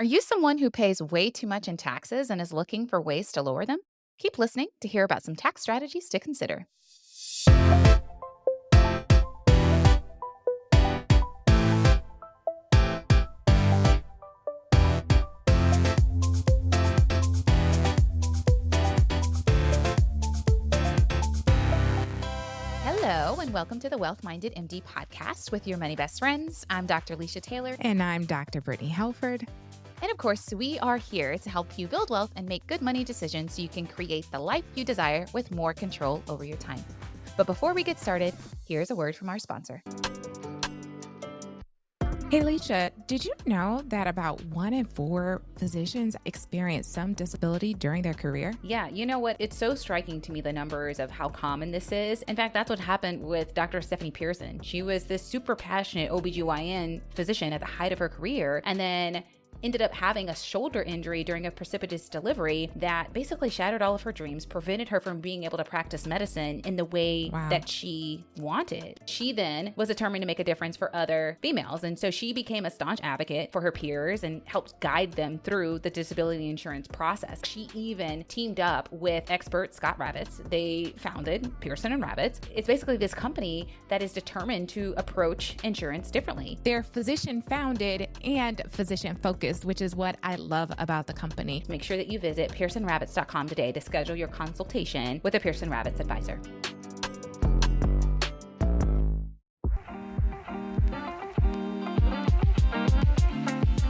Are you someone who pays way too much in taxes and is looking for ways to lower them? Keep listening to hear about some tax strategies to consider. Hello, and welcome to the Wealth Minded MD podcast with your money best friends. I'm Dr. Lisha Taylor. And I'm Dr. Brittne Helford. And of course, we are here to help you build wealth and make good money decisions so you can create the life you desire with more control over your time. But before we get started, here's a word from our sponsor. Hey, Lisha, did you know that about 1 in 4 physicians experience some disability during their career? Yeah, you know what? It's so striking to me, the numbers of how common this is. In fact, that's what happened with Dr. Stephanie Pearson. She was this super passionate OBGYN physician at the height of her career, and then ended up having a shoulder injury during a precipitous delivery that basically shattered all of her dreams, prevented her from being able to practice medicine in the way that she wanted. She then was determined to make a difference for other females. And so she became a staunch advocate for her peers and helped guide them through the disability insurance process. She even teamed up with expert Scott Ravitz. They founded Pearson and Ravitz. It's basically this company that is determined to approach insurance differently. They're physician founded and physician focused, which is what I love about the company. Make sure that you visit pearsonravitz.com today to schedule your consultation with a Pearson Ravitz advisor.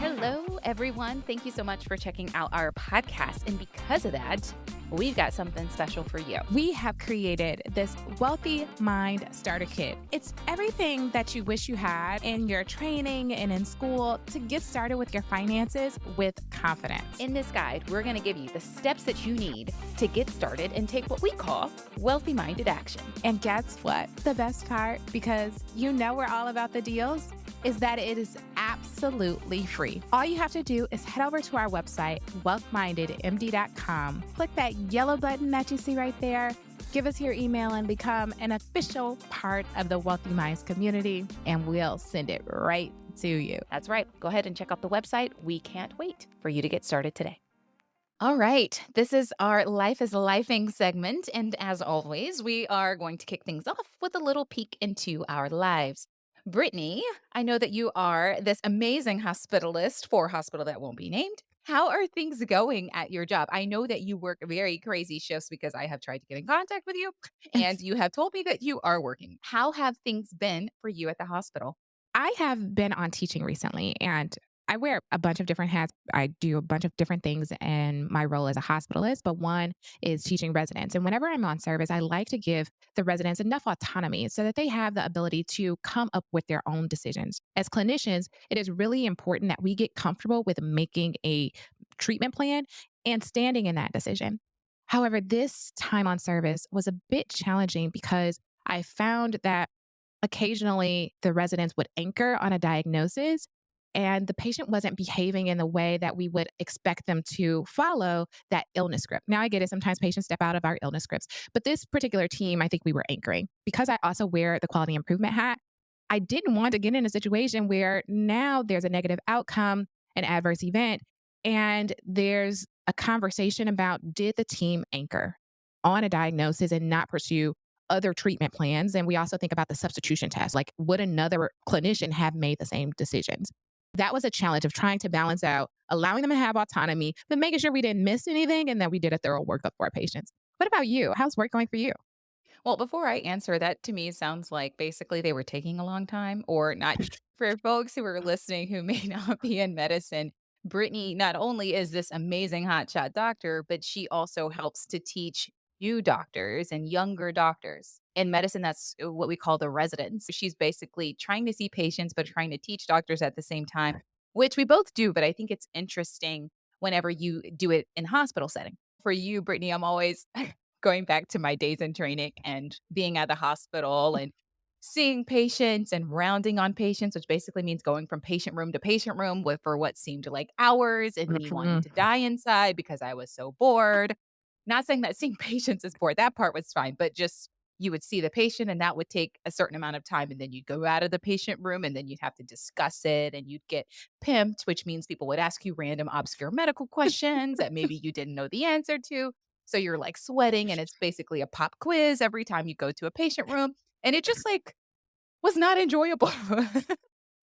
Hello, everyone. Thank you so much for checking out our podcast. And because of that, we've got something special for you. We have created this Wealthy Mind Starter Kit. It's everything that you wish you had in your training and in school to get started with your finances with confidence. In this guide, we're going to give you the steps that you need to get started and take what we call wealthy minded action. And guess what? The best part, because you know we're all about the deals, is that it is absolutely free. All you have to do is head over to our website, wealthmindedmd.com. Click that yellow button that you see right there. Give us your email and become an official part of the Wealthy Minds community, and we'll send it right to you. That's right. Go ahead and check out the website. We can't wait for you to get started today. All right. This is our Life is Lifing segment. And as always, we are going to kick things off with a little peek into our lives. Brittne, I know that you are this amazing hospitalist for a hospital that won't be named. How are things going at your job? I know that you work very crazy shifts because I have tried to get in contact with you and you have told me that you are working. How have things been for you at the hospital? I have been on teaching recently, and I wear a bunch of different hats. I do a bunch of different things in my role as a hospitalist, but one is teaching residents. And whenever I'm on service, I like to give the residents enough autonomy so that they have the ability to come up with their own decisions. As clinicians, it is really important that we get comfortable with making a treatment plan and standing in that decision. However, this time on service was a bit challenging because I found that occasionally the residents would anchor on a diagnosis and the patient wasn't behaving in the way that we would expect them to follow that illness script. Now, I get it. Sometimes patients step out of our illness scripts, but this particular team, I think we were anchoring. Because I also wear the quality improvement hat, I didn't want to get in a situation where now there's a negative outcome, an adverse event, and there's a conversation about, did the team anchor on a diagnosis and not pursue other treatment plans? And we also think about the substitution test, like, would another clinician have made the same decisions? That was a challenge of trying to balance out, allowing them to have autonomy, but making sure we didn't miss anything and that we did a thorough workup for our patients. What about you? How's work going for you? Well, before I answer, that to me sounds like basically they were taking a long time or not. For folks who are listening who may not be in medicine, Brittne not only is this amazing hotshot doctor, but she also helps to teach new doctors and younger doctors. In medicine, that's what we call the residents. She's basically trying to see patients, but trying to teach doctors at the same time, which we both do. But I think it's interesting whenever you do it in hospital setting. For you, Brittne, I'm always going back to my days in training and being at the hospital and seeing patients and rounding on patients, which basically means going from patient room to patient room for what seemed like hours and me wanting Mhm. to die inside because I was so bored. Not saying that seeing patients is bored. That part was fine, but just you would see the patient and that would take a certain amount of time. And then you'd go out of the patient room and then you'd have to discuss it and you'd get pimped, which means people would ask you random obscure medical questions that maybe you didn't know the answer to. So you're like sweating and it's basically a pop quiz every time you go to a patient room. And it just like was not enjoyable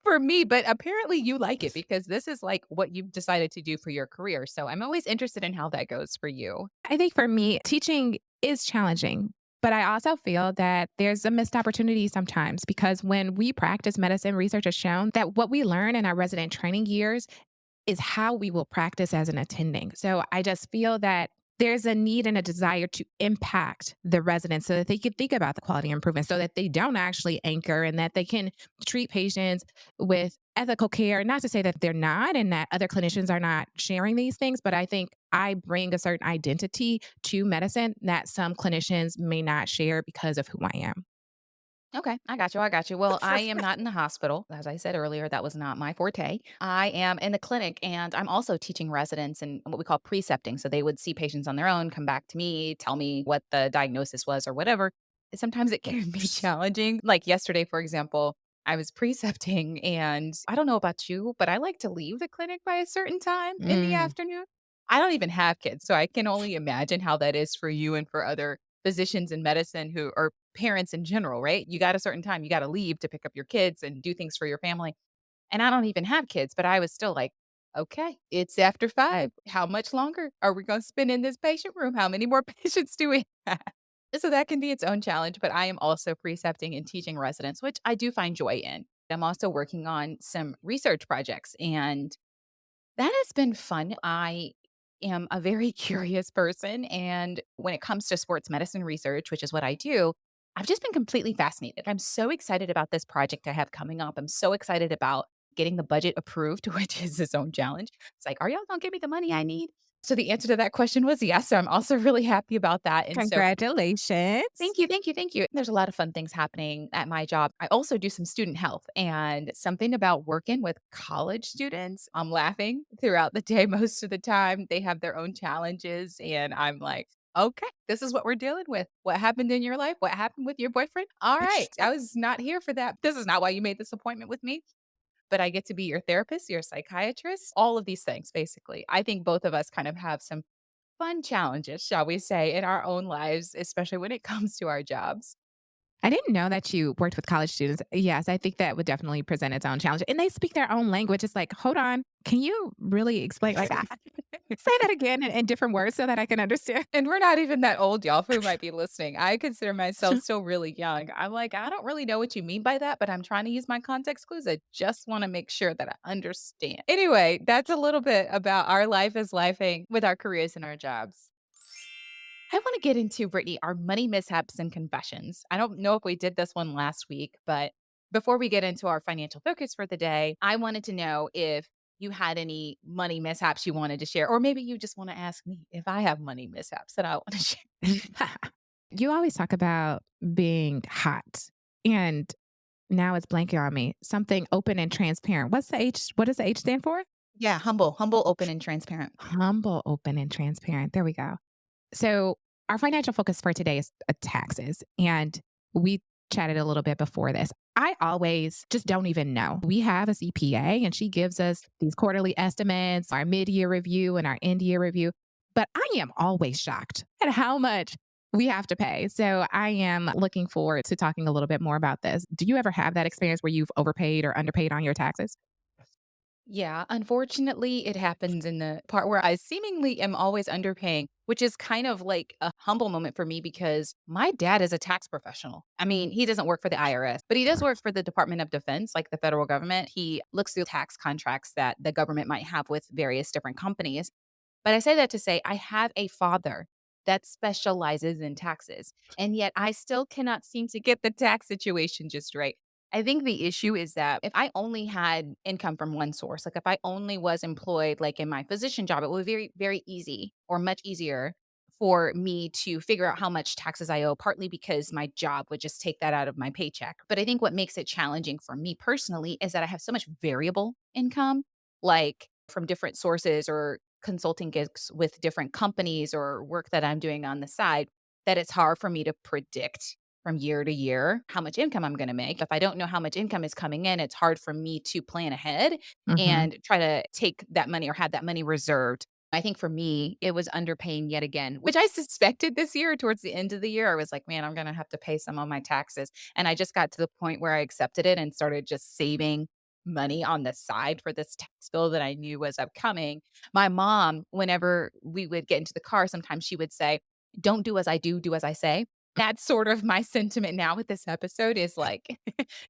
for me, but apparently you like it because this is like what you've decided to do for your career. So I'm always interested in how that goes for you. I think for me, teaching is challenging, but I also feel that there's a missed opportunity sometimes because when we practice medicine, research has shown that what we learn in our resident training years is how we will practice as an attending. So I just feel that there's a need and a desire to impact the residents so that they can think about the quality improvement, so that they don't actually anchor and that they can treat patients with ethical care. Not to say that they're not and that other clinicians are not sharing these things, but I think I bring a certain identity to medicine that some clinicians may not share because of who I am. Okay, I got you. I got you. Well, I am not in the hospital. As I said earlier, that was not my forte. I am in the clinic and I'm also teaching residents and what we call precepting. So they would see patients on their own, come back to me, tell me what the diagnosis was or whatever. Sometimes it can be challenging. Like yesterday, for example, I was precepting and I don't know about you, but I like to leave the clinic by a certain time in the Mm. afternoon. I don't even have kids, so I can only imagine how that is for you and for other physicians in medicine who are parents in general, right? You got a certain time, you gotta leave to pick up your kids and do things for your family. And I don't even have kids, but I was still like, "Okay, it's after 5. How much longer are we gonna spend in this patient room? How many more patients do we have?" So that can be its own challenge, but I am also precepting and teaching residents, which I do find joy in. I'm also working on some research projects and that has been fun. I am a very curious person. And when it comes to sports medicine research, which is what I do, I've just been completely fascinated. I'm so excited about this project I have coming up. I'm so excited about getting the budget approved, which is its own challenge. It's like, are y'all going to give me the money I need? So the answer to that question was yes. So I'm also really happy about that. And so Congratulations. thank you, thank you, thank you. There's a lot of fun things happening at my job. I also do some student health and something about working with college students. I'm laughing throughout the day most of the time. They have their own challenges and I'm like, okay, this is what we're dealing with. What happened in your life? What happened with your boyfriend? All right. I was not here for that. This is not why you made this appointment with me, but I get to be your therapist, your psychiatrist, all of these things basically. I think both of us kind of have some fun challenges, shall we say, in our own lives, especially when it comes to our jobs. I didn't know that you worked with college students. Yes, I think that would definitely present its own challenge. And they speak their own language. It's like, hold on, can you really explain? Like, say that again in different words so that I can understand. And we're not even that old, y'all, who might be listening. I consider myself still really young. I'm like, I don't really know what you mean by that, but I'm trying to use my context clues. I just want to make sure that I understand. Anyway, that's a little bit about our life as lifing with our careers and our jobs. I want to get into, Brittany, our money mishaps and confessions. I don't know if we did this one last week, but before we get into our financial focus for the day, I wanted to know if you had any money mishaps you wanted to share, or maybe you just want to ask me if I have money mishaps that I want to share. You always talk about being hot. And now it's blanking on me. Something open and transparent. What's the H? What does the H stand for? Yeah, humble, humble, open, and transparent. Humble, open, and transparent. There we go. So, our financial focus for today is taxes. And we chatted a little bit before this. I always just don't even know. We have a CPA and she gives us these quarterly estimates, our mid year review, and our end year review. But I am always shocked at how much we have to pay. So, I am looking forward to talking a little bit more about this. Do you ever have that experience where you've overpaid or underpaid on your taxes? Yeah, unfortunately, it happens in the part where I seemingly am always underpaying, which is kind of like a humble moment for me because my dad is a tax professional. I mean, he doesn't work for the IRS, but he does work for the Department of Defense, like the federal government. He looks through tax contracts that the government might have with various different companies. But I say that to say I have a father that specializes in taxes, and yet I still cannot seem to get the tax situation just right. I think the issue is that if I only had income from one source, like if I only was employed like in my physician job, it would be very, very easy or much easier for me to figure out how much taxes I owe, partly because my job would just take that out of my paycheck. But I think what makes it challenging for me personally is that I have so much variable income, like from different sources or consulting gigs with different companies or work that I'm doing on the side, that it's hard for me to predict from year to year how much income I'm going to make. If I don't know how much income is coming in, it's hard for me to plan ahead Mhm. and try to take that money or have that money reserved. I think for me, it was underpaying yet again, which I suspected this year towards the end of the year. I was like, man, I'm going to have to pay some on my taxes. And I just got to the point where I accepted it and started just saving money on the side for this tax bill that I knew was upcoming. My mom, whenever we would get into the car, sometimes she would say, don't do as I do, do as I say. That's sort of my sentiment now with this episode is like,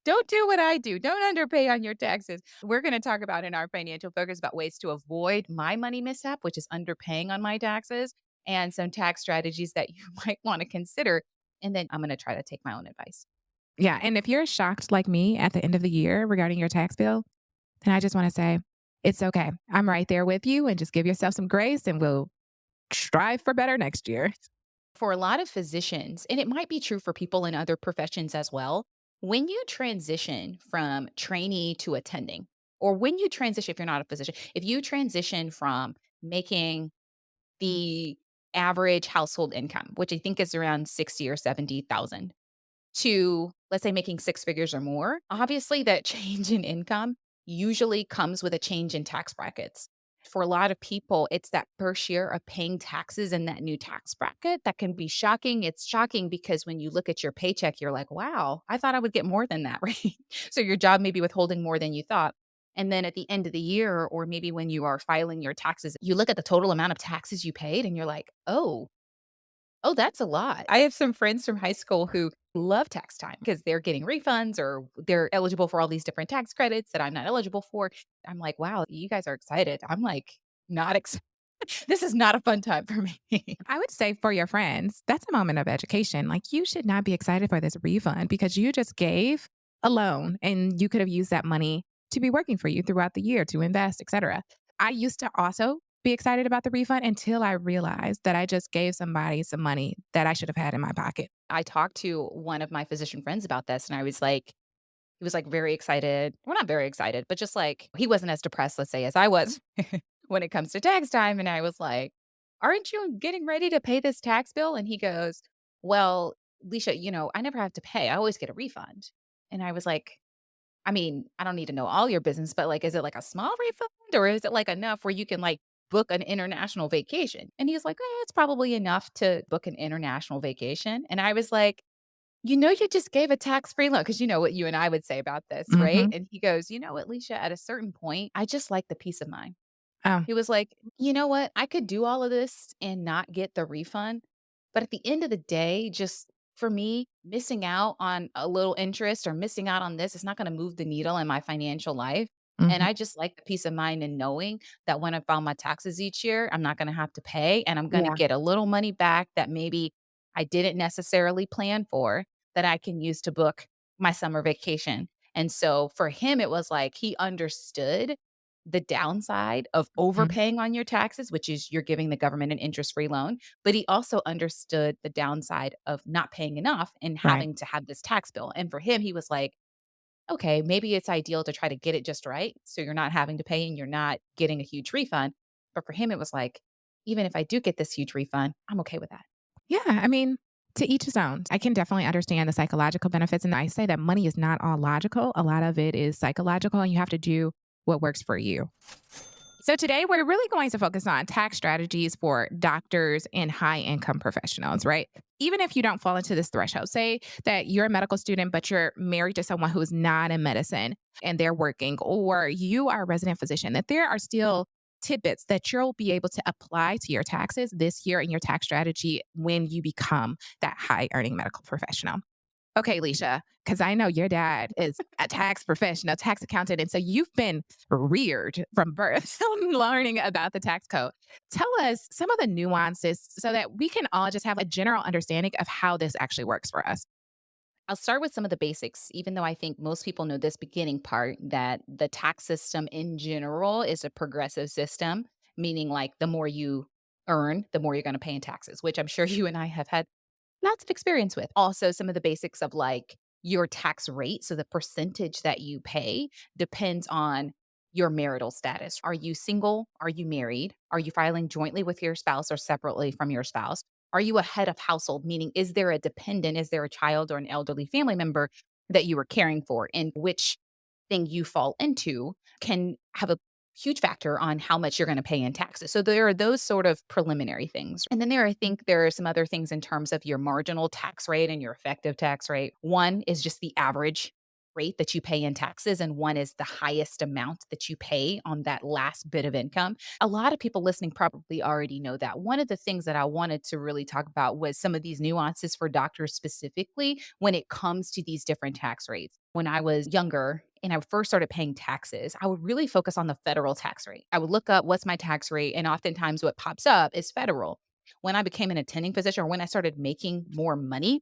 don't do what I do. Don't underpay on your taxes. We're going to talk about in our financial focus about ways to avoid my money mishap, which is underpaying on my taxes, and some tax strategies that you might want to consider. And then I'm going to try to take my own advice. Yeah, and if you're shocked like me at the end of the year regarding your tax bill, then I just wanna say, it's okay. I'm right there with you, and just give yourself some grace, and we'll strive for better next year. For a lot of physicians, and it might be true for people in other professions as well, when you transition from trainee to attending, or when you transition, if you're not a physician, if you transition from making the average household income, which I think is around 60 or 70,000 to, let's say, making six figures or more, obviously that change in income usually comes with a change in tax brackets. For a lot of people, it's that first year of paying taxes in that new tax bracket that can be shocking. It's shocking because when you look at your paycheck, you're like, wow, I thought I would get more than that, right? So your job may be withholding more than you thought. And then at the end of the year, or maybe when you are filing your taxes, you look at the total amount of taxes you paid and you're like, oh, that's a lot. I have some friends from high school who love tax time because they're getting refunds or they're eligible for all these different tax credits that I'm not eligible for. I'm like, wow, you guys are excited. I'm like, not excited. This is not a fun time for me. I would say for your friends, that's a moment of education. Like, you should not be excited for this refund because you just gave a loan and you could have used that money to be working for you throughout the year to invest, etc. I used to also be excited about the refund until I realized that I just gave somebody some money that I should have had in my pocket. I talked to one of my physician friends about this and I was like, he was like very excited. Well, not very excited, but just like he wasn't as depressed, let's say, as I was when it comes to tax time. And I was like, aren't you getting ready to pay this tax bill? And he goes, well, Lisha, I never have to pay. I always get a refund. And I was like, I mean, I don't need to know all your business, but like, is it like a small refund or is it like enough where you can like book an international vacation? And he's like, it's probably enough to book an international vacation. And I was like, you just gave a tax-free loan because you know what you and I would say about this, right? Hmm. And he goes, "You know what, Leisha, at a certain point, I just like the peace of mind." Oh, He was like, "You know what? I could do all of this and not get the refund, but at the end of the day, just for me, missing out on a little interest or missing out on this is not gonna move the needle in my financial life, and hmm, I just like the peace of mind in knowing that when I file my taxes each year, I'm not gonna have to pay, and I'm gonna yeah, get a little money back that maybe I didn't necessarily plan for that I can use to book my summer vacation." And so for him, it was like he understood the downside of mhm, overpaying on your taxes, which is you're giving the government an interest-free loan, but he also understood the downside of not paying enough and right. having to have this tax bill. And for him, he was like, "Okay, maybe it's ideal to try to get it just right, so you're not having to pay and you're not getting a huge refund." But for him, it was like, "Even if I do get this huge refund, I'm okay with that." Yeah, I mean, to each his own. I can definitely understand the psychological benefits. And I say that money is not all logical. A lot of it is psychological, and you have to do what works for you. So, today we're really going to focus on tax strategies for doctors and high income professionals, right? Even if you don't fall into this threshold, say that you're a medical student, but you're married to someone who's not in medicine and they're working, or you are a resident physician, that there are still tidbits that you'll be able to apply to your taxes this year in your tax strategy when you become that high earning medical professional. Okay, Lisha, because I know your dad is a tax professional, tax accountant. And so you've been reared from birth learning about the tax code. Tell us some of the nuances so that we can all just have a general understanding of how this actually works for us. I'll start with some of the basics, even though I think most people know this beginning part that the tax system in general is a progressive system, meaning like the more you earn, the more you're going to pay in taxes, which I'm sure you and I have had lots of experience with. Also, some of the basics of like your tax rate. So the percentage that you pay depends on your marital status. Are you single? Are you married? Are you filing jointly with your spouse or separately from your spouse? Are you a head of household? Meaning, is there a dependent? Is there a child or an elderly family member that you are caring for? And which thing you fall into can have a huge factor on how much you're going to pay in taxes. So there are those sort of preliminary things. And then I think there are some other things in terms of your marginal tax rate and your effective tax rate. One is just the average rate that you pay in taxes, and one is the highest amount that you pay on that last bit of income. A lot of people listening probably already know that. One of the things that I wanted to really talk about was some of these nuances for doctors specifically when it comes to these different tax rates. When I was younger and I first started paying taxes, I would really focus on the federal tax rate. I would look up what's my tax rate, and oftentimes what pops up is federal. When I became an attending physician or when I started making more money,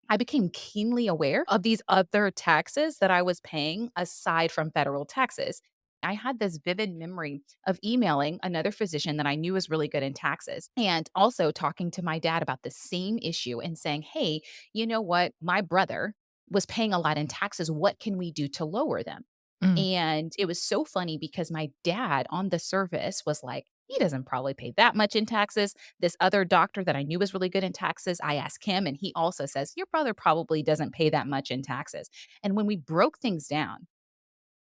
I became keenly aware of these other taxes that I was paying aside from federal taxes. I had this vivid memory of emailing another physician that I knew was really good in taxes and also talking to my dad about the same issue and saying, "Hey, you know what? My brother was paying a lot in taxes. What can we do to lower them?" Mm. And it was so funny because my dad on the surface was like, he doesn't probably pay that much in taxes. This other doctor that I knew was really good in taxes, I asked him, and he also says, your brother probably doesn't pay that much in taxes. And when we broke things down,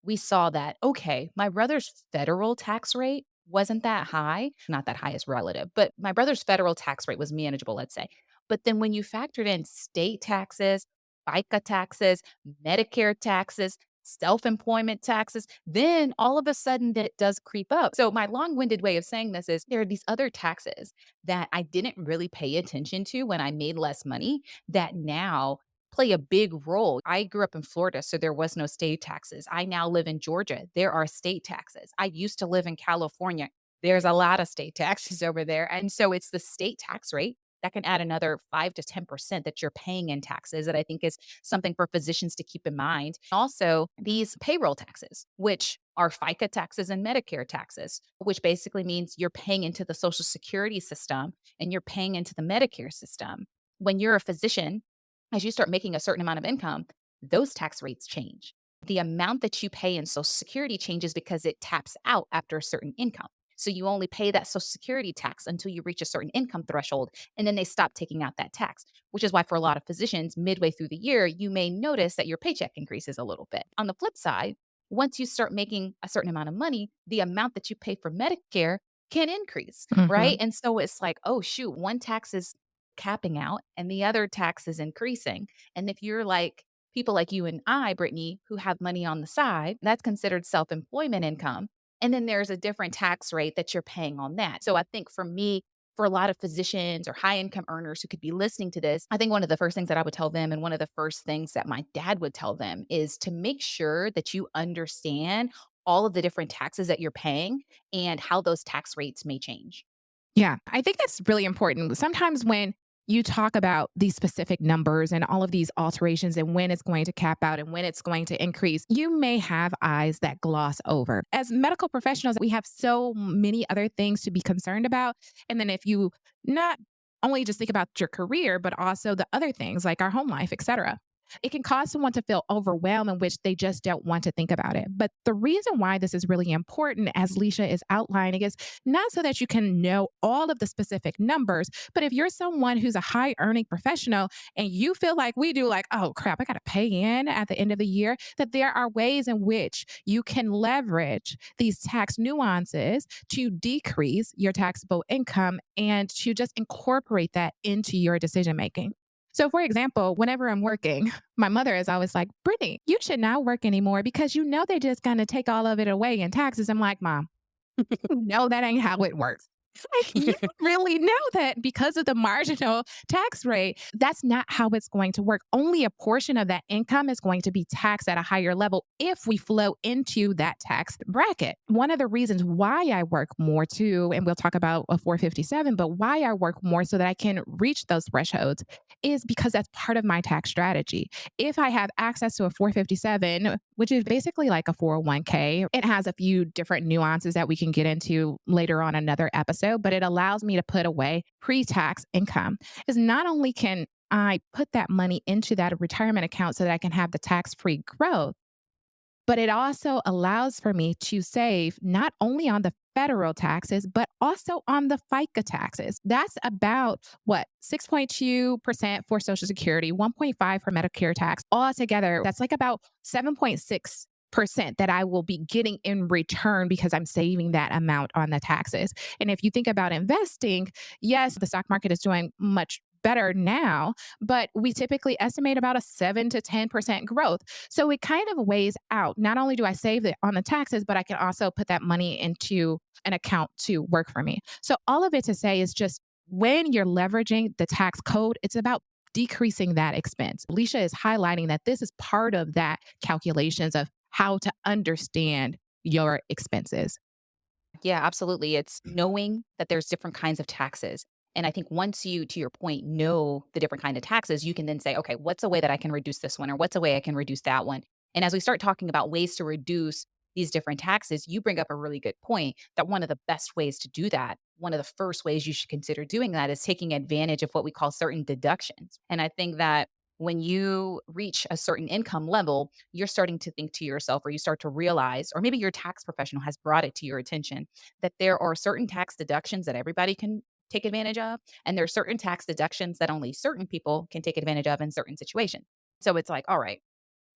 we saw that, okay, my brother's federal tax rate wasn't that high. Not that high is relative, but my brother's federal tax rate was manageable, let's say. But then when you factored in state taxes, FICA taxes, Medicare taxes, self employment taxes, then all of a sudden that does creep up. So, my long winded way of saying this is there are these other taxes that I didn't really pay attention to when I made less money that now play a big role. I grew up in Florida, so there was no state taxes. I now live in Georgia. There are state taxes. I used to live in California. There's a lot of state taxes over there. And so it's the state tax rate that can add another 5 to 10% that you're paying in taxes that I think is something for physicians to keep in mind. Also, these payroll taxes, which are FICA taxes and Medicare taxes, which basically means you're paying into the Social Security system and you're paying into the Medicare system. When you're a physician, as you start making a certain amount of income, those tax rates change. The amount that you pay in Social Security changes because it taps out after a certain income. So you only pay that Social Security tax until you reach a certain income threshold, and then they stop taking out that tax, which is why for a lot of physicians, midway through the year, you may notice that your paycheck increases a little bit. On the flip side, once you start making a certain amount of money, the amount that you pay for Medicare can increase, right? Mhm. And so it's like, oh, shoot, one tax is capping out and the other tax is increasing. And if you're like people like you and I, Brittany, who have money on the side, that's considered self employment income. And then there's a different tax rate that you're paying on that. So I think for me, for a lot of physicians or high income earners who could be listening to this, I think one of the first things that I would tell them, and one of the first things that my dad would tell them, is to make sure that you understand all of the different taxes that you're paying and how those tax rates may change. Yeah, I think that's really important. Sometimes when you talk about these specific numbers and all of these alterations and when it's going to cap out and when it's going to increase, you may have eyes that gloss over. As medical professionals, we have so many other things to be concerned about. And then if you not only just think about your career, but also the other things like our home life, et cetera. It can cause someone to feel overwhelmed in which they just don't want to think about it. But the reason why this is really important, as Lisha is outlining, is not so that you can know all of the specific numbers, but if you're someone who's a high earning professional and you feel like we do, like, oh crap, I got to pay in at the end of the year, that there are ways in which you can leverage these tax nuances to decrease your taxable income and to just incorporate that into your decision making. So, for example, whenever I'm working, my mother is always like, Brittany, you should not work anymore because you know they're just going to take all of it away in taxes. I'm like, Mom, no, that ain't how it works. Like, you really know that because of the marginal tax rate, that's not how it's going to work. Only a portion of that income is going to be taxed at a higher level if we flow into that tax bracket. One of the reasons why I work more too, and we'll talk about a 457, but why I work more so that I can reach those thresholds is because that's part of my tax strategy. If I have access to a 457, which is basically like a 401k, it has a few different nuances that we can get into later on another episode, but it allows me to put away pre-tax income. Is not only can I put that money into that retirement account so that I can have the tax-free growth, but it also allows for me to save not only on the federal taxes, but also on the FICA taxes. That's about what, 6.2% for Social Security, 1.5 for Medicare tax. Altogether, that's like about 7.6% that I will be getting in return because I'm saving that amount on the taxes. And if you think about investing, yes, the stock market is doing much better now, but we typically estimate about a 7 to 10% growth. So it kind of weighs out. Not only do I save it on the taxes, but I can also put that money into an account to work for me. So all of it to say is just when you're leveraging the tax code, it's about decreasing that expense. Lisha is highlighting that this is part of that calculations of how to understand your expenses. Yeah, absolutely. It's knowing that there's different kinds of taxes. And I think once you, to your point, know the different kind of taxes, you can then say, okay, what's a way that I can reduce this one, or what's a way I can reduce that one? And as we start talking about ways to reduce these different taxes, you bring up a really good point that one of the best ways to do that, one of the first ways you should consider doing that is taking advantage of what we call certain deductions. And I think that when you reach a certain income level, you're starting to think to yourself, or you start to realize, or maybe your tax professional has brought it to your attention, that there are certain tax deductions that everybody can take advantage of. And there are certain tax deductions that only certain people can take advantage of in certain situations. So it's like, all right,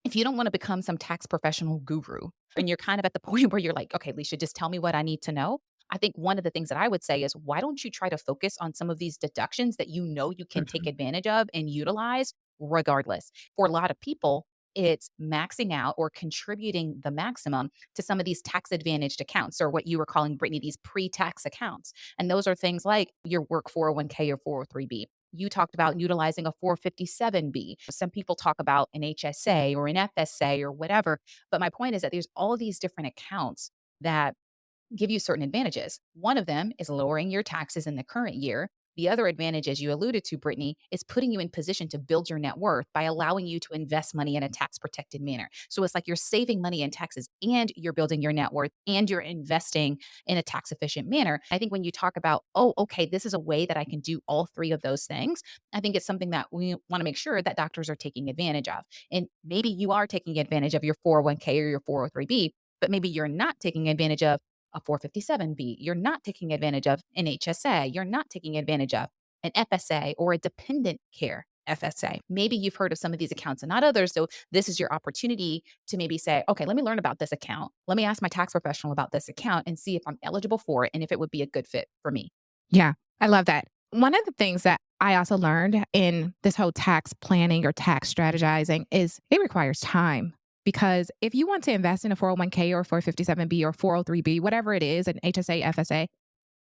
if you don't want to become some tax professional guru and you're kind of at the point where you're like, okay, Leisha, just tell me what I need to know. I think one of the things that I would say is, why don't you try to focus on some of these deductions that you know you can take Mhm. advantage of and utilize regardless? For a lot of people, it's maxing out or contributing the maximum to some of these tax advantaged accounts, or what you were calling, Brittany, these pre tax accounts. And those are things like your work 401k or 403b. You talked about utilizing a 457B. Some people talk about an HSA or an FSA or whatever. But my point is that there's all these different accounts that give you certain advantages. One of them is lowering your taxes in the current year. The other advantage, as you alluded to, Brittany, is putting you in position to build your net worth by allowing you to invest money in a tax protected manner. So it's like you're saving money in taxes and you're building your net worth and you're investing in a tax efficient manner. I think when you talk about, oh, okay, this is a way that I can do all three of those things, I think it's something that we want to make sure that doctors are taking advantage of. And maybe you are taking advantage of your 401k or your 403b, but maybe you're not taking advantage of a 457B. You're not taking advantage of an HSA. You're not taking advantage of an FSA or a dependent care FSA. Maybe you've heard of some of these accounts and not others. So this is your opportunity to maybe say, okay, let me learn about this account. Let me ask my tax professional about this account and see if I'm eligible for it and if it would be a good fit for me. Yeah, I love that. One of the things that I also learned in this whole tax planning or tax strategizing is it requires time. Because if you want to invest in a 401k or 457B or 403B, whatever it is, an HSA, FSA,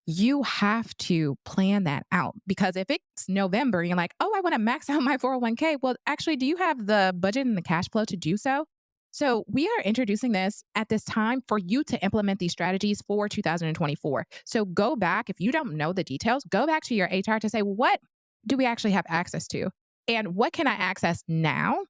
you have to plan that out. Because if it's November and you're like, oh, I want to max out my 401k, well, actually, do you have the budget and the cash flow to do so? So, we are introducing this at this time for you to implement these strategies for 2024. So, go back, if you don't know the details, go back to your HR to say, what do we actually have access to? And what can I access now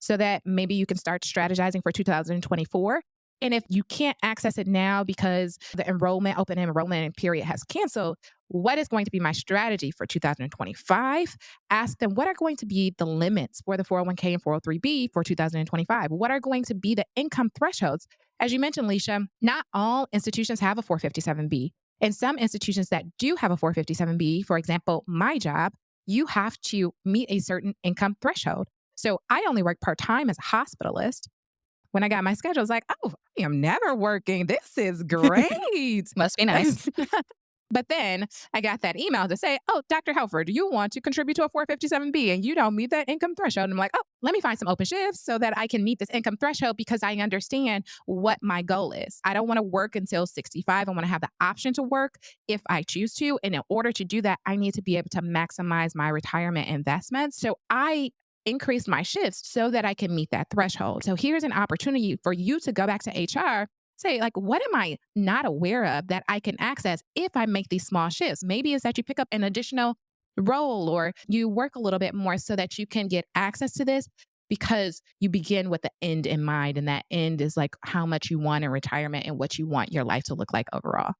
so that maybe you can start strategizing for 2024? And if you can't access it now because the open enrollment period has canceled, what is going to be my strategy for 2025? Ask them what are going to be the limits for the 401k and 403b for 2025? What are going to be the income thresholds? As you mentioned, Leisha, not all institutions have a 457b. And some institutions that do have a 457b, for example, my job, you have to meet a certain income threshold. So I only work part time as a hospitalist. When I got my schedule, I was like, "Oh, I am never working. This is great." Must be nice. But then I got that email to say, "Oh, Doctor Helford, you want to contribute to a 457B and you don't meet that income threshold." And I'm like, "Oh, let me find some open shifts so that I can meet this income threshold because I understand what my goal is. I don't want to work until 65. I want to have the option to work if I choose to. And in order to do that, I need to be able to maximize my retirement investments. So I increased my shifts so that I can meet that threshold. So here's an opportunity for you to go back to HR, say, like, what am I not aware of that I can access if I make these small shifts? Maybe it's that you pick up an additional role or you work a little bit more so that you can get access to this because you begin with the end in mind. And that end is like how much you want in retirement and what you want your life to look like overall.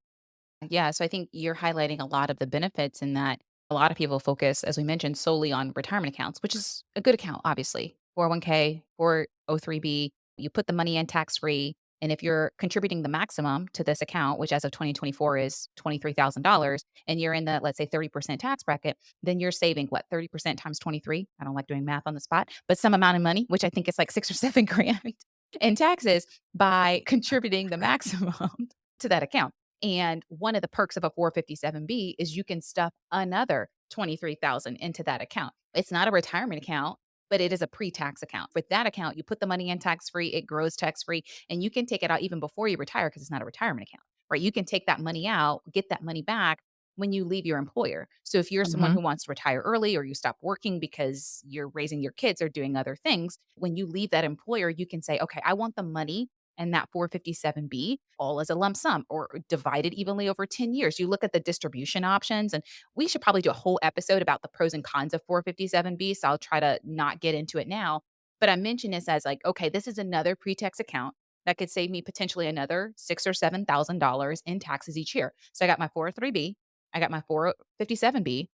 Yeah, so I think you're highlighting a lot of the benefits in that a lot of people focus, as we mentioned, solely on retirement accounts, which is a good account, obviously. 401k, 403b. You put the money in tax free. And if you're contributing the maximum to this account, which as of 2024 is $23,000, and you're in the, let's say, 30% tax bracket, then you're saving what, 30% times 23? I don't like doing math on the spot, but some amount of money, which I think is like 6 or 7 grand in taxes by contributing the maximum to that account. And one of the perks of a 457B is you can stuff another 23,000 into that account. It's not a retirement account, but it is a pre-tax account. With that account, you put the money in tax-free, it grows tax-free, and you can take it out even before you retire because it's not a retirement account, right? You can take that money out, get that money back when you leave your employer. So if you're someone Mhm. who wants to retire early or you stop working because you're raising your kids or doing other things, when you leave that employer, you can say, "Okay, I want the money and that 457B all as a lump sum or divided evenly over 10 years." You look at the distribution options, and we should probably do a whole episode about the pros and cons of 457B. So I'll try to not get into it now. But I mention this as like, okay, this is another pre-tax account that could save me potentially another $6 or $7,000 in taxes each year. So I got my 403B, I got my 457B,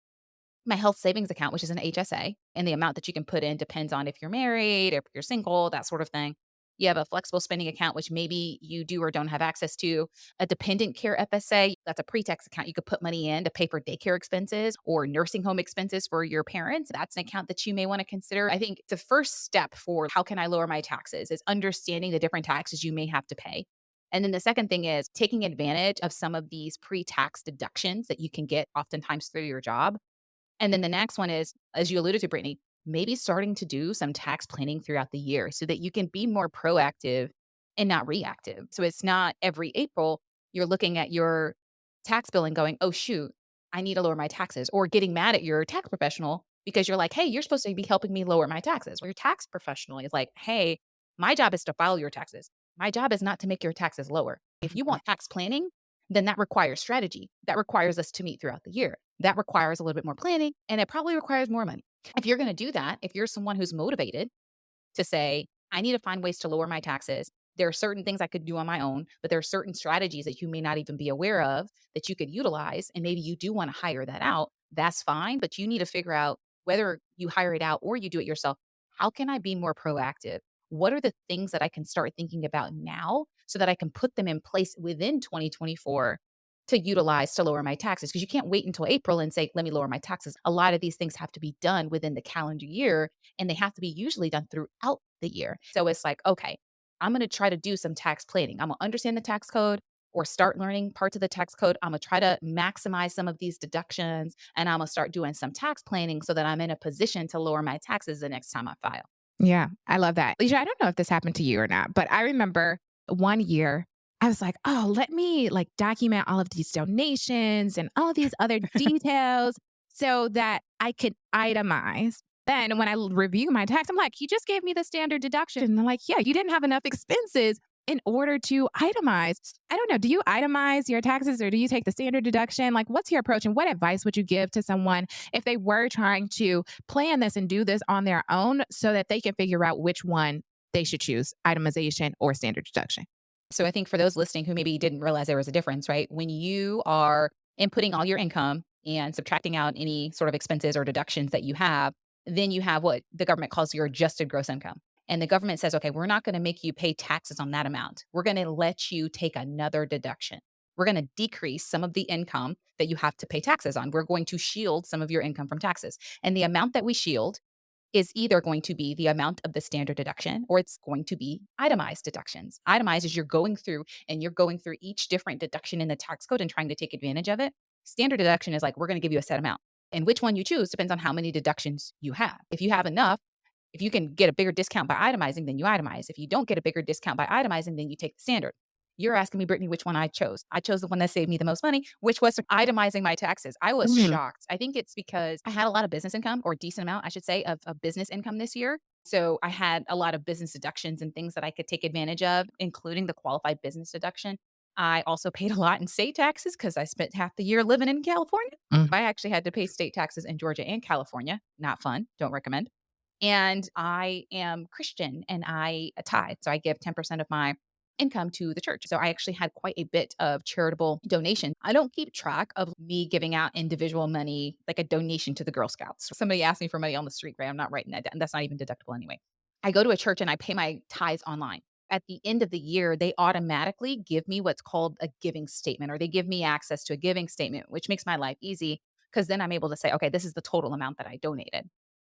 my health savings account, which is an HSA, and the amount that you can put in depends on if you're married, if you're single, that sort of thing. You have a flexible spending account, which maybe you do or don't have access to. A dependent care FSA, that's a pre-tax account. You could put money in to pay for daycare expenses or nursing home expenses for your parents. That's an account that you may want to consider. I think the first step for how can I lower my taxes is understanding the different taxes you may have to pay. And then the second thing is taking advantage of some of these pre-tax deductions that you can get oftentimes through your job. And then the next one is, as you alluded to, Brittany, maybe starting to do some tax planning throughout the year so that you can be more proactive and not reactive. So it's not every April you're looking at your tax bill and going, oh, shoot, I need to lower my taxes, or getting mad at your tax professional because you're like, hey, you're supposed to be helping me lower my taxes. Or your tax professional is like, hey, my job is to file your taxes. My job is not to make your taxes lower. If you Mhm. want tax planning, then that requires strategy. That requires us to meet throughout the year. That requires a little bit more planning, and it probably requires more money. If you're going to do that, if you're someone who's motivated to say, I need to find ways to lower my taxes. There are certain things I could do on my own, but there are certain strategies that you may not even be aware of that you could utilize. And maybe you do want to hire that out. That's fine. But you need to figure out whether you hire it out or you do it yourself. How can I be more proactive? What are the things that I can start thinking about now so that I can put them in place within 2024 to utilize to lower my taxes? Because you can't wait until April and say, let me lower my taxes. A lot of these things have to be done within the calendar year, and they have to be usually done throughout the year. So it's like, okay, I'm going to try to do some tax planning. I'm going to understand the tax code or start learning parts of the tax code. I'm going to try to maximize some of these deductions, and I'm going to start doing some tax planning so that I'm in a position to lower my taxes the next time I file. Yeah, I love that. Lisha, I don't know if this happened to you or not, but I remember one year I was like, "Oh, let me like document all of these donations and all of these other details so that I could itemize." Then when I review my tax, I'm like, "You just gave me the standard deduction." And I'm like, "Yeah, you didn't have enough expenses in order to itemize." I don't know. Do you itemize your taxes or do you take the standard deduction? Like, what's your approach and what advice would you give to someone if they were trying to plan this and do this on their own so that they can figure out which one they should choose, itemization or standard deduction? So I think for those listening who maybe didn't realize there was a difference, right? When you are inputting all your income and subtracting out any sort of expenses or deductions that you have, then you have what the government calls your adjusted gross income. And the government says, okay, we're not going to make you pay taxes on that amount. We're going to let you take another deduction. We're going to decrease some of the income that you have to pay taxes on. We're going to shield some of your income from taxes. And the amount that we shield is either going to be the amount of the standard deduction or it's going to be itemized deductions. Itemized is you're going through each different deduction in the tax code and trying to take advantage of it. Standard deduction is like, we're going to give you a set amount. And which one you choose depends on how many deductions you have. If you have enough, if you can get a bigger discount by itemizing, then you itemize. If you don't get a bigger discount by itemizing, then you take the standard. You're asking me, Brittany, which one I chose. I chose the one that saved me the most money, which was itemizing my taxes. I was Mhm. shocked. I think it's because I had a lot of business income, or decent amount, I should say, of business income this year. So I had a lot of business deductions and things that I could take advantage of, including the qualified business deduction. I also paid a lot in state taxes because I spent half the year living in California. Mhm. I actually had to pay state taxes in Georgia and California. Not fun. Don't recommend. And I am Christian and I tithe. So I give 10% of my income to the church. So I actually had quite a bit of charitable donation. I don't keep track of me giving out individual money, like a donation to the Girl Scouts. Somebody asked me for money on the street, right? I'm not writing that down. That's not even deductible anyway. I go to a church and I pay my tithes online. at the end of the year, they automatically give me what's called a giving statement, or they give me access to a giving statement, which makes my life easy because then I'm able to say, okay, this is the total amount that I donated.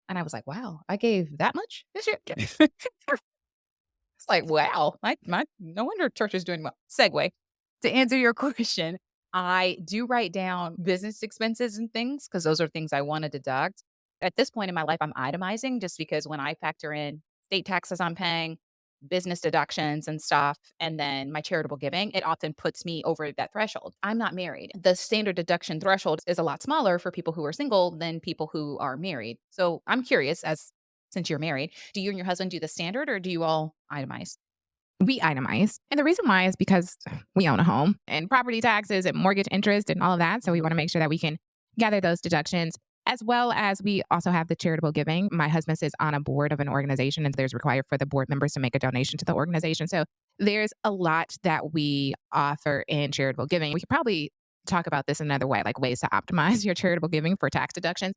And I was like, wow, I gave that much this year. It's like, wow, my no wonder church is doing well. Segue. To answer your question, I do write down business expenses and things because those are things I want to deduct. At this point in my life, I'm itemizing just because when I factor in state taxes I'm paying, business deductions and stuff, and then my charitable giving, it often puts me over that threshold. I'm not married. The standard deduction threshold is a lot smaller for people who are single than people who are married. So I'm curious, as since you're married, do you and your husband do the standard or do you all itemize? We itemize. And the reason why is because we own a home and property taxes and mortgage interest and all of that. So we want to make sure that we can gather those deductions, as well as we also have the charitable giving. My husband sits on a board of an organization, and there's required for the board members to make a donation to the organization. So there's a lot that we offer in charitable giving. We could probably talk about this another way, like ways to optimize your charitable giving for tax deductions.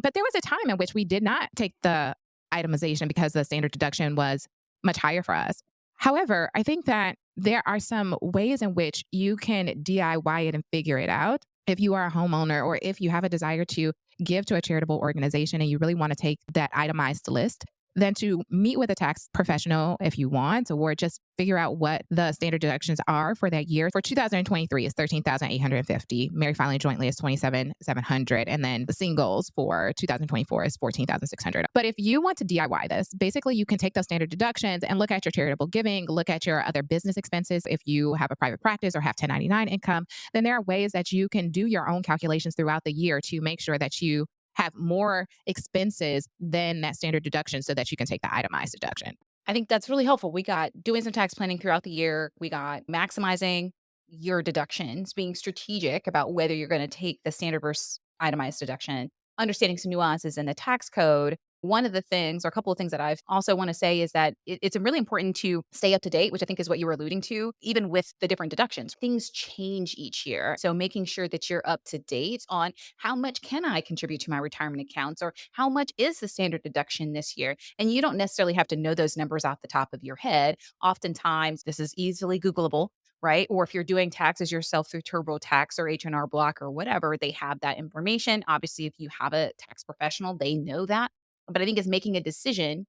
But there was a time in which we did not take the itemization because the standard deduction was much higher for us. However, I think that there are some ways in which you can DIY it and figure it out. If you are a homeowner or if you have a desire to give to a charitable organization and you really want to take that itemized list, then to meet with a tax professional if you want, or just figure out what the standard deductions are for that year. For 2023, it's 13,850. Married filing jointly is 27,700, and then the singles for 2024 is 14,600. But if you want to DIY this, basically you can take those standard deductions and look at your charitable giving, look at your other business expenses. If you have a private practice or have 1099 income, then there are ways that you can do your own calculations throughout the year to make sure that you have more expenses than that standard deduction so that you can take the itemized deduction. I think that's really helpful. We got doing some tax planning throughout the year. We got maximizing your deductions, being strategic about whether you're going to take the standard versus itemized deduction, understanding some nuances in the tax code. One of the things, or a couple of things that I've also want to say is that it's really important to stay up to date, which I think is what you were alluding to, even with the different deductions. Things change each year. So making sure that you're up to date on how much can I contribute to my retirement accounts, or how much is the standard deduction this year? And you don't necessarily have to know those numbers off the top of your head. Oftentimes, this is easily Googleable, right? Or if you're doing taxes yourself through TurboTax or H&R Block or whatever, they have that information. Obviously, if you have a tax professional, they know that. But I think it's making a decision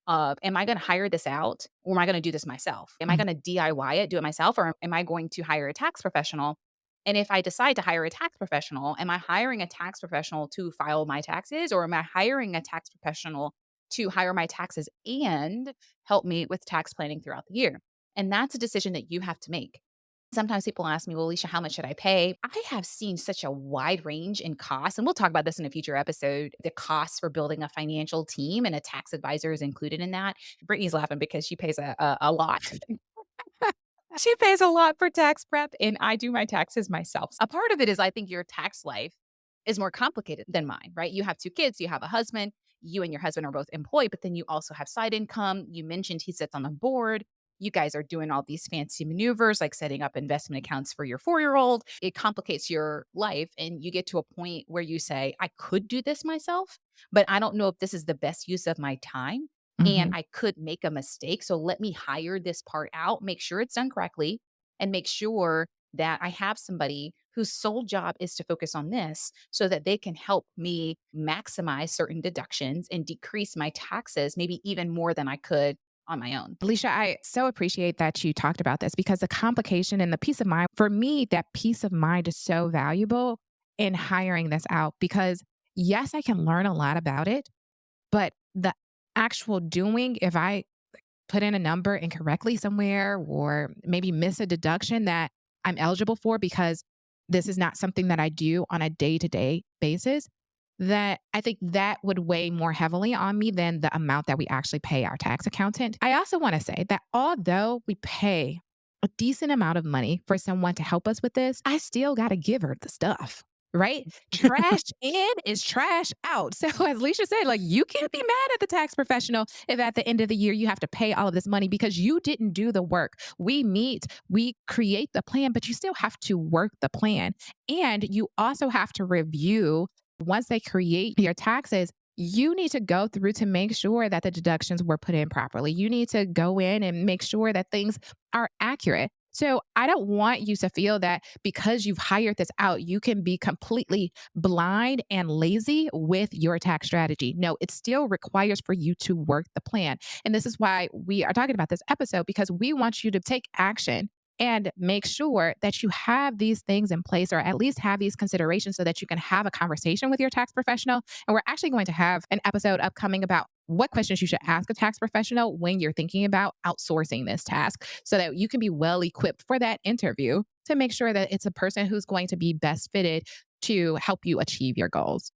of, am I going to hire this out or am I going to do this myself? Am I Mhm. going to DIY it, do it myself, or am I going to hire a tax professional? And if I decide to hire a tax professional, am I hiring a tax professional to file my taxes, or am I hiring a tax professional to hire my taxes and help me with tax planning throughout the year? And that's a decision that you have to make. Sometimes people ask me, well, Alicia, how much should I pay? I have seen such a wide range in costs, and we'll talk about this in a future episode. The costs for building a financial team and a tax advisor is included in that. Brittany's laughing because she pays a lot. She pays a lot for tax prep, and I do my taxes myself. A part of it is I think your tax life is more complicated than mine, right? You have 2 kids, you have a husband, you and your husband are both employed, but then you also have side income. You mentioned he sits on the board. You guys are doing all these fancy maneuvers like setting up investment accounts for your 4-year-old. It complicates your life, and you get to a point where you say, "I could do this myself, but I don't know if this is the best use of my time, and Mhm. I could make a mistake. So let me hire this part out, make sure it's done correctly, and make sure that I have somebody whose sole job is to focus on this so that they can help me maximize certain deductions and decrease my taxes, maybe even more than I could on my own." Alicia, I so appreciate that you talked about this because the complication and the peace of mind, for me, that peace of mind is so valuable in hiring this out because, yes, I can learn a lot about it, but the actual doing, if I put in a number incorrectly somewhere or maybe miss a deduction that I'm eligible for because this is not something that I do on a day to day basis, that I think that would weigh more heavily on me than the amount that we actually pay our tax accountant. I also want to say that although we pay a decent amount of money for someone to help us with this, I still got to give her the stuff. Right? Trash in is trash out. So, as Lisha said, like you can't be mad at the tax professional if at the end of the year you have to pay all of this money because you didn't do the work. We meet, we create the plan, but you still have to work the plan. And you also have to review once they create your taxes. you need to go through to make sure that the deductions were put in properly. You need to go in and make sure that things are accurate. So I don't want you to feel that because you've hired this out, you can be completely blind and lazy with your tax strategy. No, it still requires for you to work the plan. And this is why we are talking about this episode, because we want you to take action and make sure that you have these things in place, or at least have these considerations, so that you can have a conversation with your tax professional. And we're actually going to have an episode upcoming about what questions you should ask a tax professional when you're thinking about outsourcing this task, so that you can be well equipped for that interview to make sure that it's a person who's going to be best fitted to help you achieve your goals.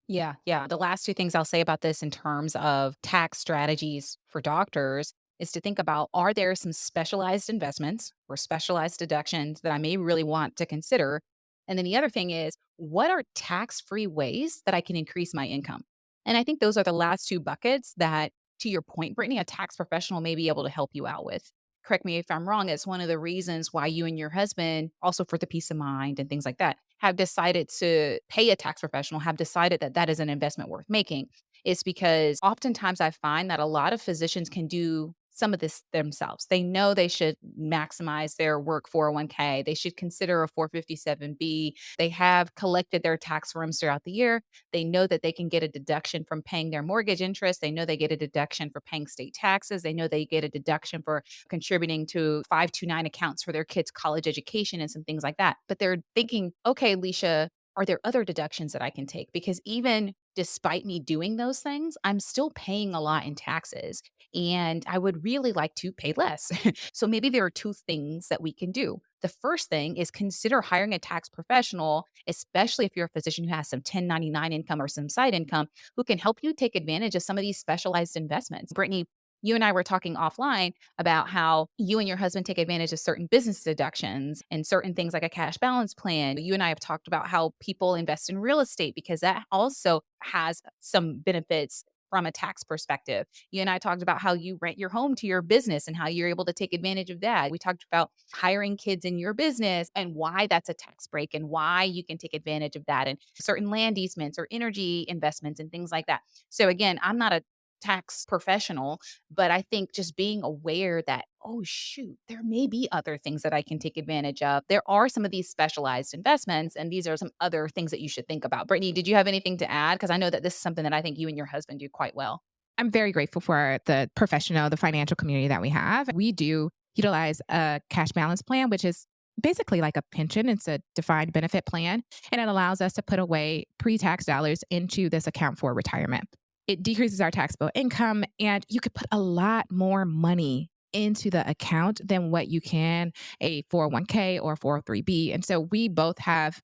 Yeah, yeah. The last two things I'll say about this in terms of tax strategies for doctors is to think about, are there some specialized investments or specialized deductions that I may really want to consider? And then the other thing is, what are tax free ways that I can increase my income? And I think those are the last two buckets that, to your point, Brittany, a tax professional may be able to help you out with. Correct me if I'm wrong, it's one of the reasons why you and your husband, also for the peace of mind and things like that, have decided to pay a tax professional, have decided that that is an investment worth making, is because oftentimes I find that a lot of physicians can do some of this themselves. They know they should maximize their work 401k. They should consider a 457B. They have collected their tax forms throughout the year. They know that they can get a deduction from paying their mortgage interest. They know they get a deduction for paying state taxes. They know they get a deduction for contributing to 529 accounts for their kids' college education and some things like that. But they're thinking, okay, Lisha, are there other deductions that I can take? Because even despite me doing those things, I'm still paying a lot in taxes and I would really like to pay less. So maybe there are two things that we can do. The first thing is consider hiring a tax professional, especially if you're a physician who has some 1099 income or some side income, who can help you take advantage of some of these specialized investments. Brittany, you and I were talking offline about how you and your husband take advantage of certain business deductions and certain things like a cash balance plan. You and I have talked about how people invest in real estate because that also has some benefits from a tax perspective. You and I talked about how you rent your home to your business and how you're able to take advantage of that. We talked about hiring kids in your business and why that's a tax break and why you can take advantage of that, and certain land easements or energy investments and things like that. So again, I'm not a tax professional, but I think just being aware that, oh, shoot, there may be other things that I can take advantage of. There are some of these specialized investments, and these are some other things that you should think about. Brittany, did you have anything to add? Because I know that this is something that I think you and your husband do quite well. I'm very grateful for the professional, the financial community that we have. We do utilize a cash balance plan, which is basically like a pension. It's a defined benefit plan, and it allows us to put away pre tax dollars into this account for retirement. It decreases our taxable income, and you could put a lot more money into the account than what you can a 401k or 403b. And so we both have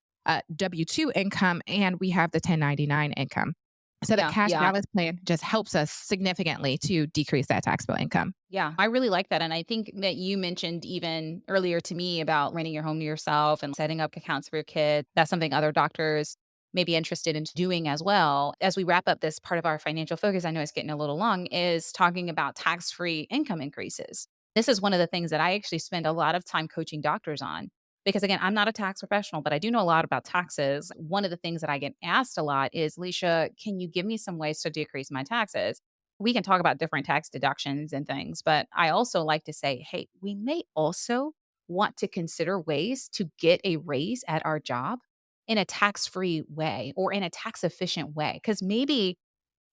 W 2 income and we have the 1099 income. So the Yeah, cash yeah. balance plan just helps us significantly to decrease that taxable income. Yeah, I really like that. And I think that you mentioned even earlier to me about renting your home to yourself and setting up accounts for your kids. That's something other doctors may be interested in doing as well. As we wrap up this part of our financial focus, I know it's getting a little long, is talking about tax free income increases. This is one of the things that I actually spend a lot of time coaching doctors on. Because again, I'm not a tax professional, but I do know a lot about taxes. One of the things that I get asked a lot is, Lisha, can you give me some ways to decrease my taxes? We can talk about different tax deductions and things, but I also like to say, hey, we may also want to consider ways to get a raise at our job in a tax free way or in a tax efficient way. Because maybe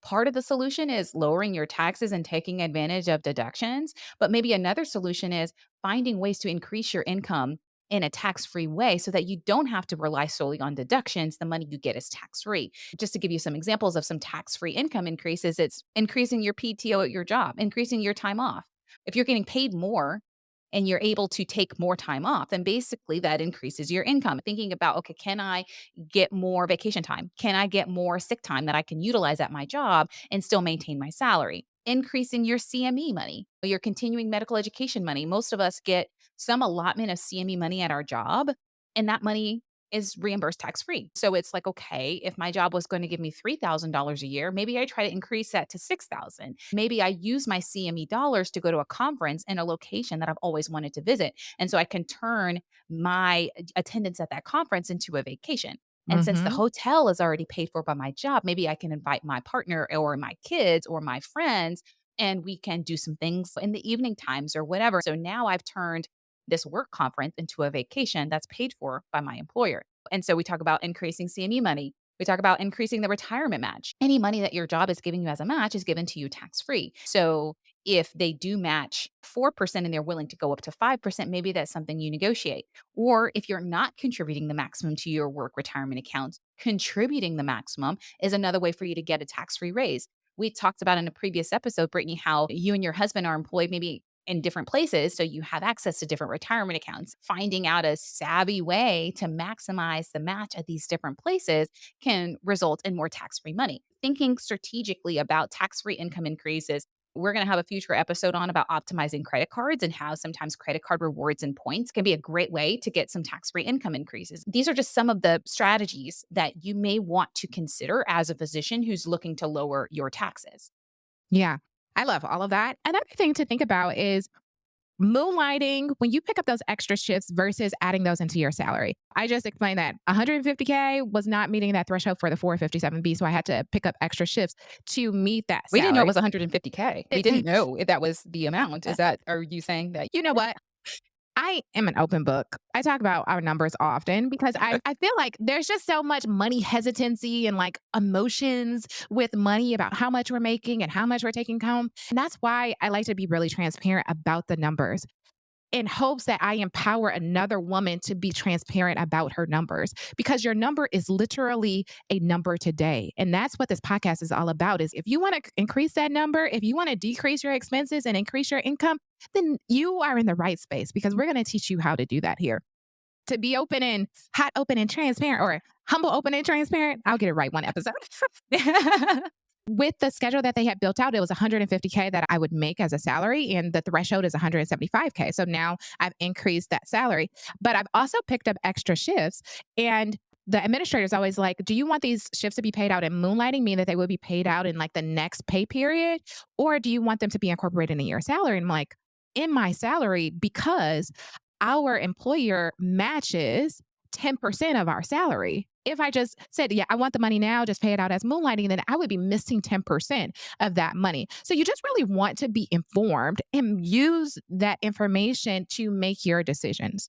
part of the solution is lowering your taxes and taking advantage of deductions, but maybe another solution is finding ways to increase your income in a tax-free way so that you don't have to rely solely on deductions. The money you get is tax-free. Just to give you some examples of some tax-free income increases, it's increasing your PTO at your job, increasing your time off. If you're getting paid more and you're able to take more time off, then basically that increases your income. Thinking about, okay, can I get more vacation time? Can I get more sick time that I can utilize at my job and still maintain my salary? Increasing your CME money, your continuing medical education money. Most of us get some allotment of CME money at our job, and that money is reimbursed tax free. So it's like, okay, if my job was going to give me $3,000 a year, maybe I try to increase that to 6,000. Maybe I use my CME dollars to go to a conference in a location that I've always wanted to visit. And so I can turn my attendance at that conference into a vacation. And since the Mhm. hotel is already paid for by my job, maybe I can invite my partner or my kids or my friends and we can do some things in the evening times or whatever. So now I've turned this work conference into a vacation that's paid for by my employer. And so we talk about increasing CME money. We talk about increasing the retirement match. Any money that your job is giving you as a match is given to you tax free. So if they do match 4% and they're willing to go up to 5%, maybe that's something you negotiate. Or if you're not contributing the maximum to your work retirement accounts, contributing the maximum is another way for you to get a tax free raise. We talked about in a previous episode, Brittany, how you and your husband are employed maybe in different places. So you have access to different retirement accounts. Finding out a savvy way to maximize the match at these different places can result in more tax free money. Thinking strategically about tax free income increases. We're going to have a future episode on about optimizing credit cards and how sometimes credit card rewards and points can be a great way to get some tax free income increases. These are just some of the strategies that you may want to consider as a physician who's looking to lower your taxes. Yeah. I love all of that. Another thing to think about is moonlighting when you pick up those extra shifts versus adding those into your salary. I just explained that 150K was not meeting that threshold for the 457B. So I had to pick up extra shifts to meet that We didn't know it salary. was 150K. We didn't know if that was the amount. Are you saying that? You know what? I am an open book. I talk about our numbers often because I feel like there's just so much money hesitancy and like emotions with money about how much we're making and how much we're taking home. And that's why I like to be really transparent about the numbers in hopes that I empower another woman to be transparent about her numbers because your number is literally a number today. And that's what this podcast is all about is if you want to increase that number, if you want to decrease your expenses and increase your income, then you are in the right space because we're going to teach you how to do that here. To be open and hot, open and transparent or humble, open and transparent, I'll get it right one episode. With the schedule that they had built out, it was 150K that I would make as a salary, and the threshold is 175K. So now I've increased that salary, but I've also picked up extra shifts. And the administrator is always like, do you want these shifts to be paid out in moonlighting, mean that they will be paid out in like the next pay period? Or do you want them to be incorporated in your salary? And I'm like, in my salary, because our employer matches 10% of our salary. If I just said, yeah, I want the money now, just pay it out as moonlighting, then I would be missing 10% of that money. So you just really want to be informed and use that information to make your decisions.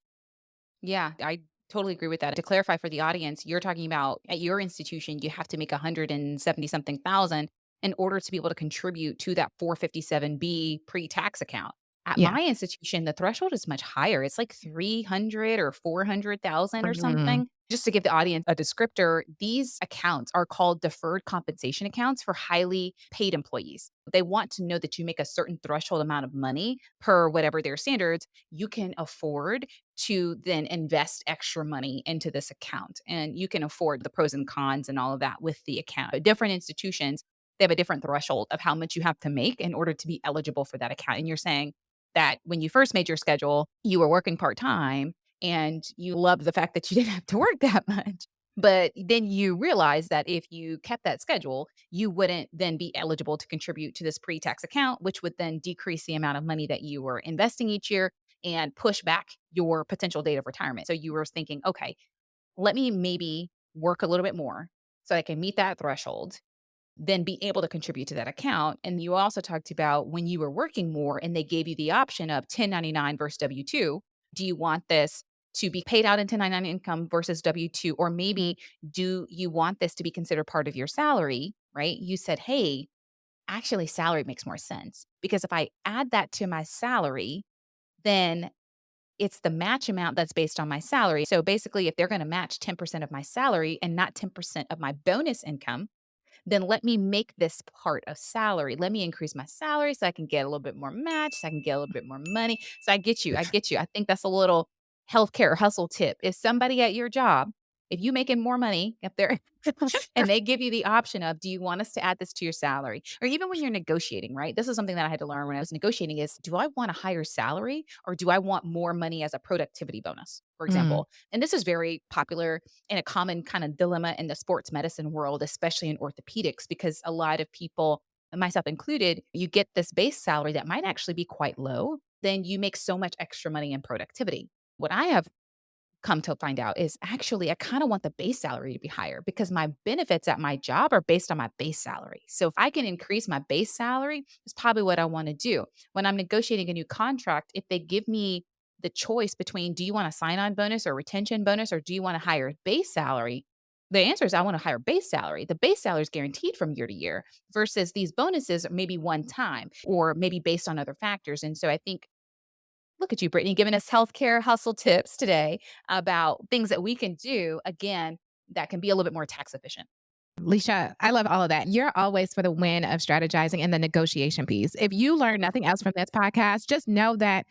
Yeah, I totally agree with that. To clarify for the audience, you're talking about at your institution, you have to make 170 something thousand in order to be able to contribute to that 457B pre-tax account. At Yeah. my institution, the threshold is much higher. It's like 300 or 400,000 or Mhm. something. Just to give the audience a descriptor, these accounts are called deferred compensation accounts for highly paid employees. They want to know that you make a certain threshold amount of money per whatever their standards you can afford to then invest extra money into this account. And you can afford the pros and cons and all of that with the account. Different institutions, they have a different threshold of how much you have to make in order to be eligible for that account. And you're saying that when you first made your schedule, you were working part time and you loved the fact that you didn't have to work that much. But then you realize that if you kept that schedule, you wouldn't then be eligible to contribute to this pre tax account, which would then decrease the amount of money that you were investing each year and push back your potential date of retirement. So you were thinking, okay, let me maybe work a little bit more so I can meet that threshold, then be able to contribute to that account. And you also talked about when you were working more and they gave you the option of 1099 versus W 2. Do you want this to be paid out in 1099 income versus W 2? Or maybe do you want this to be considered part of your salary? Right? You said, hey, actually, salary makes more sense because if I add that to my salary, then it's the match amount that's based on my salary. So basically, if they're going to match 10% of my salary and not 10% of my bonus income, then let me make this part of salary. Let me increase my salary so I can get a little bit more match, so I can get a little bit more money. So I get you. I get you. I think that's a little healthcare hustle tip. If somebody at your job, if you making more money if they're and they give you the option of, do you want us to add this to your salary? Or even when you're negotiating, right? This is something that I had to learn when I was negotiating is, do I want a higher salary or do I want more money as a productivity bonus, for Mm. example? And this is very popular and a common kind of dilemma in the sports medicine world, especially in orthopedics, because a lot of people, and myself included, you get this base salary that might actually be quite low. Then you make so much extra money in productivity. What I have come to find out is actually I kind of want the base salary to be higher because my benefits at my job are based on my base salary. So if I can increase my base salary, it's probably what I want to do. When I'm negotiating a new contract, if they give me the choice between do you want a sign on bonus or retention bonus or do you want a higher base salary? The answer is I want a higher base salary. The base salary is guaranteed from year to year versus these bonuses are maybe one time or maybe based on other factors. And so I think look at you, Brittany, giving us healthcare hustle tips today about things that we can do, again, that can be a little bit more tax efficient. Lisha, I love all of that. You're always for the win of strategizing and the negotiation piece. If you learn nothing else from this podcast, just know that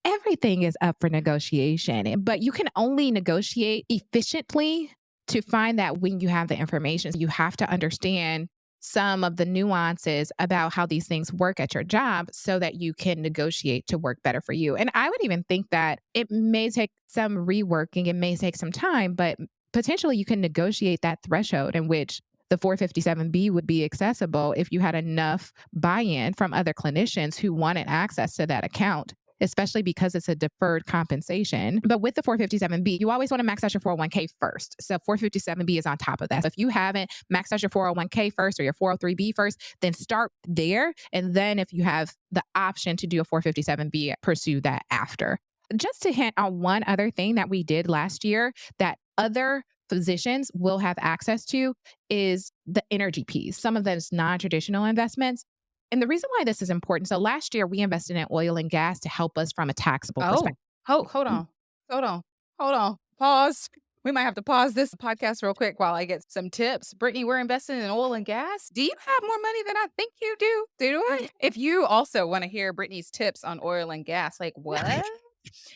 everything is up for negotiation, but you can only negotiate efficiently to find that when you have the information. You have to understand some of the nuances about how these things work at your job so that you can negotiate to work better for you. And I would even think that it may take some reworking, it may take some time, but potentially you can negotiate that threshold in which the 457B would be accessible if you had enough buy in from other clinicians who wanted access to that account, especially because it's a deferred compensation. But with the 457B, you always want to max out your 401k first. So 457B is on top of that. So if you haven't maxed out your 401k first or your 403B first, then start there. And then if you have the option to do a 457B, pursue that after. Just to hint on one other thing that we did last year that other physicians will have access to is the energy piece, some of those non traditional investments. And the reason why this is important, so last year we invested in oil and gas to help us from a taxable Oh, perspective. hold on. Hold on. Hold on. Pause. We might have to pause this podcast real quick while I get some tips. Brittany, we're investing in oil and gas. Do you have more money than I think you do? Do I? If you also want to hear Brittany's tips on oil and gas, like what?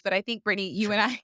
But I think, Brittany, you and I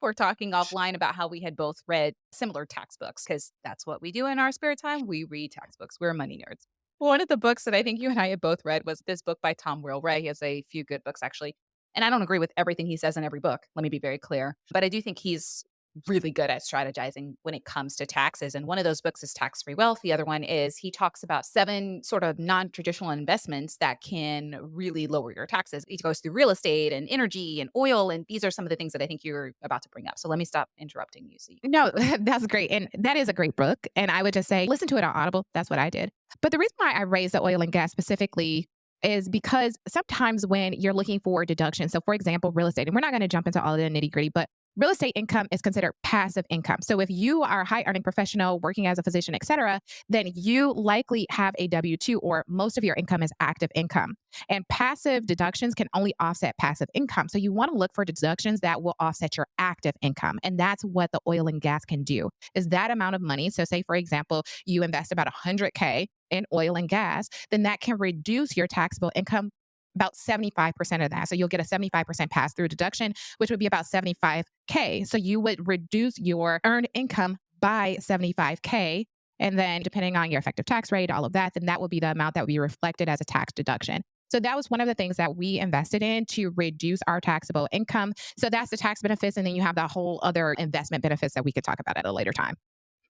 were talking offline about how we had both read similar tax books because that's what we do in our spare time. We read tax books. We're money nerds. One of the books that I think you and I had both read was this book by Tom Wheelwright. He has a few good books, actually. And I don't agree with everything he says in every book. Let me be very clear. But I do think he's really good at strategizing when it comes to taxes. And one of those books is Tax Free Wealth. The other one is he talks about 7 sort of non traditional investments that can really lower your taxes. He goes through real estate and energy and oil. And these are some of the things that I think you're about to bring up. So let me stop interrupting you. So you No, that's great. And that is a great book. And I would just say, listen to it on Audible. That's what I did. But the reason why I raised the oil and gas specifically is because sometimes when you're looking for deductions, so for example, real estate, and we're not going to jump into all of the nitty gritty, but real estate income is considered passive income. So if you are a high earning professional working as a physician, et cetera, then you likely have a W-2 or most of your income is active income. And passive deductions can only offset passive income. So you want to look for deductions that will offset your active income. And that's what the oil and gas can do is that amount of money. So say, for example, you invest about 100K in oil and gas, then that can reduce your taxable income about 75% of that. So you'll get a 75% pass through deduction, which would be about 75K. So you would reduce your earned income by 75K. And then depending on your effective tax rate, all of that, then that would be the amount that would be reflected as a tax deduction. So that was one of the things that we invested in to reduce our taxable income. So that's the tax benefits. And then you have the whole other investment benefits that we could talk about at a later time.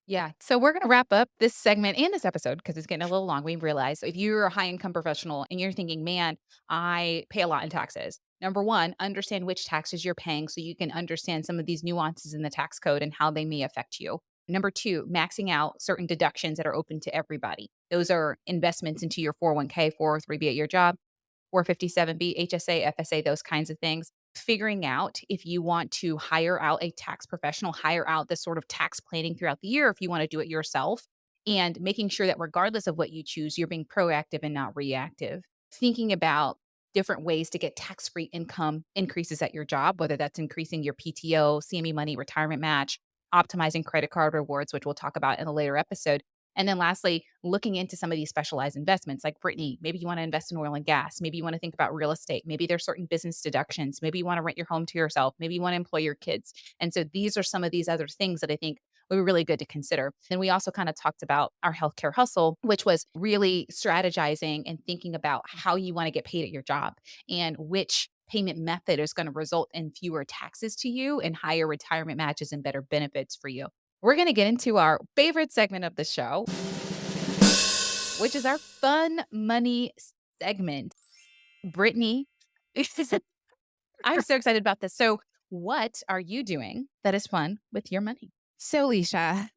yeah. So we're going to wrap up this segment and this episode because it's getting a little long. We realize if you're a high income professional and you're thinking, man, I pay a lot in taxes. Number one, understand which taxes you're paying so you can understand some of these nuances in the tax code and how they may affect you. Number two, maxing out certain deductions that are open to everybody. Those are investments into your 401k, 403b at your job, 457B, HSA, FSA, those kinds of things. Figuring out if you want to hire out a tax professional, hire out this sort of tax planning throughout the year, if you want to do it yourself, and making sure that regardless of what you choose, you're being proactive and not reactive. Thinking about different ways to get tax free income increases at your job, whether that's increasing your PTO, CME money, retirement match, optimizing credit card rewards, which we'll talk about in a later episode. And then lastly, looking into some of these specialized investments like Brittany, maybe you want to invest in oil and gas. Maybe you want to think about real estate. Maybe there's certain business deductions. Maybe you want to rent your home to yourself. Maybe you want to employ your kids. And so these are some of these other things that I think would be really good to consider. Then we also kind of talked about our healthcare hustle, which was really strategizing and thinking about how you want to get paid at your job and which payment method is going to result in fewer taxes to you and higher retirement matches and better benefits for you. We're going to get into our favorite segment of the show, which is our fun money segment. Brittany, I'm so excited about this. So, What are you doing that is fun with your money? So, Lisha,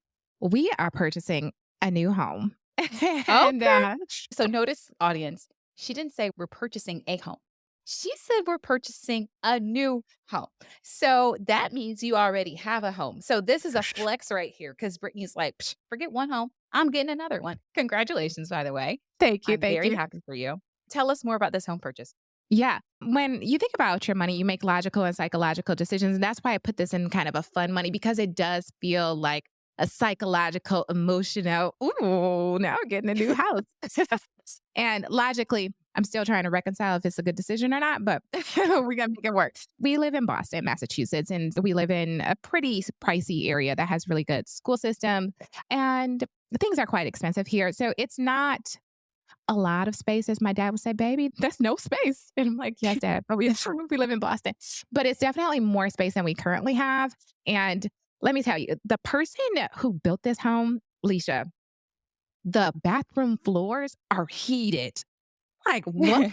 we are purchasing a new home. and Okay. So notice, audience, she didn't say we're purchasing a home. She said we're purchasing a new home. So that means you already have a home. So this is a flex right here because Brittany's like, "Psh, forget one home. I'm getting another one." Congratulations, by the way. Thank you. I'm Thank very you. happy for you. Tell us more about this home purchase. Yeah. When you think about your money, you make logical and psychological decisions. And that's why I put this in kind of a fun money because it does feel like a psychological, emotional, ooh, now we're getting a new house. And logically, I'm still trying to reconcile if it's a good decision or not, but we're going to make it work. We live in Boston, Massachusetts, and we live in a pretty pricey area that has really good school system. And things are quite expensive here. So it's not a lot of space, as my dad would say, "Baby, that's no space." And I'm like, "Yes, Dad, but we we live in Boston." But it's definitely more space than we currently have. And let me tell you, the person who built this home, Lisha, the bathroom floors are heated. Like, what?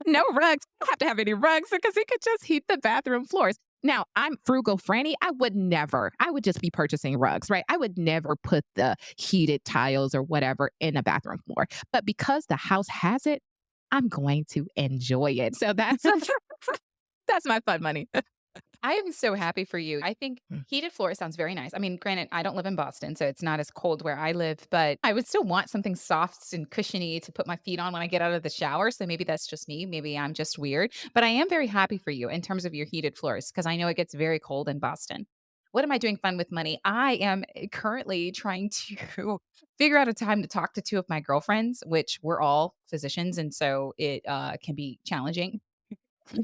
No rugs. We don't have to have any rugs because he could just heat the bathroom floors. Now, I'm frugal Franny. I would just be purchasing rugs, right? I would never put the heated tiles or whatever in a bathroom floor. But because the house has it, I'm going to enjoy it. So that's that's my fun money. I am so happy for you. I think Mm. heated floor sounds very nice. I mean, granted, I don't live in Boston, so it's not as cold where I live, but I would still want something soft and cushiony to put my feet on when I get out of the shower. So maybe that's just me. Maybe I'm just weird. But I am very happy for you in terms of your heated floors because I know it gets very cold in Boston. What am I doing fun with money? I am currently trying to figure out a time to talk to two of my girlfriends, which we're all physicians. And so it can be challenging,